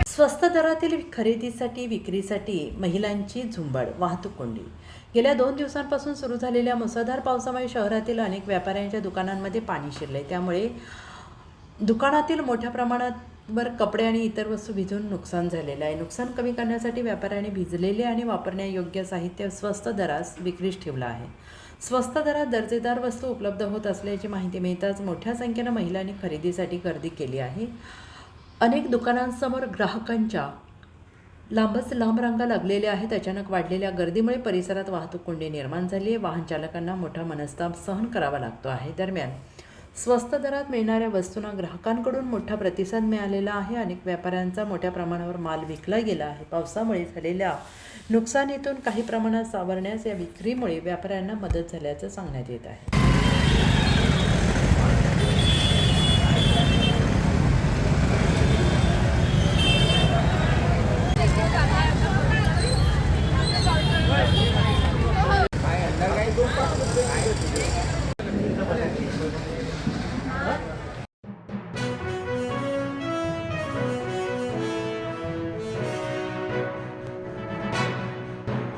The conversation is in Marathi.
स्वस्त दरातील खरेदीसाठी विक्रीसाठी महिलांची झुंबड, वाहतूक कोंडी. गेल्या 2 दिवसांपासून सुरू झालेल्या मुसळधार पावसामुळे शहरातील अनेक व्यापाऱ्यांच्या दुकानांमध्ये पाणी शिरले. त्यामुळे दुकानातील मोठ्या प्रमाणावर कपडे आणि इतर वस्तू भिजून नुकसान झालेलं आहे. नुकसान कमी करण्यासाठी व्यापाऱ्यांनी भिजलेले आणि वापरण्यायोग्य साहित्य स्वस्त दरास विक्रीस ठेवलं आहे. स्वस्त दरात दर्जेदार वस्तू उपलब्ध होत असल्याची माहिती मिळताच मोठ्या संख्येनं महिलांनी खरेदीसाठी गर्दी केली आहे. अनेक दुकानांसमोर ग्राहकांच्या लांबच लांब रांगा लागलेल्या आहेत. अचानक वाढलेल्या गर्दीमुळे परिसरात वाहतूक कोंडी निर्माण झाली आहे. वाहन चालकांना मोठा मनस्ताप सहन करावा लागतो आहे. दरम्यान स्वस्त दरात मिळणाऱ्या वस्तूंना ग्राहकांकडून मोठा प्रतिसाद मिळालेला आहे. अनेक व्यापाऱ्यांचा मोठ्या प्रमाणावर माल विकला गेला आहे. पावसामुळे झालेल्या नुकसानीतून काही प्रमाणात सावरण्यास या विक्रीमुळे व्यापाऱ्यांना मदत झाल्याचं सांगण्यात येत आहे.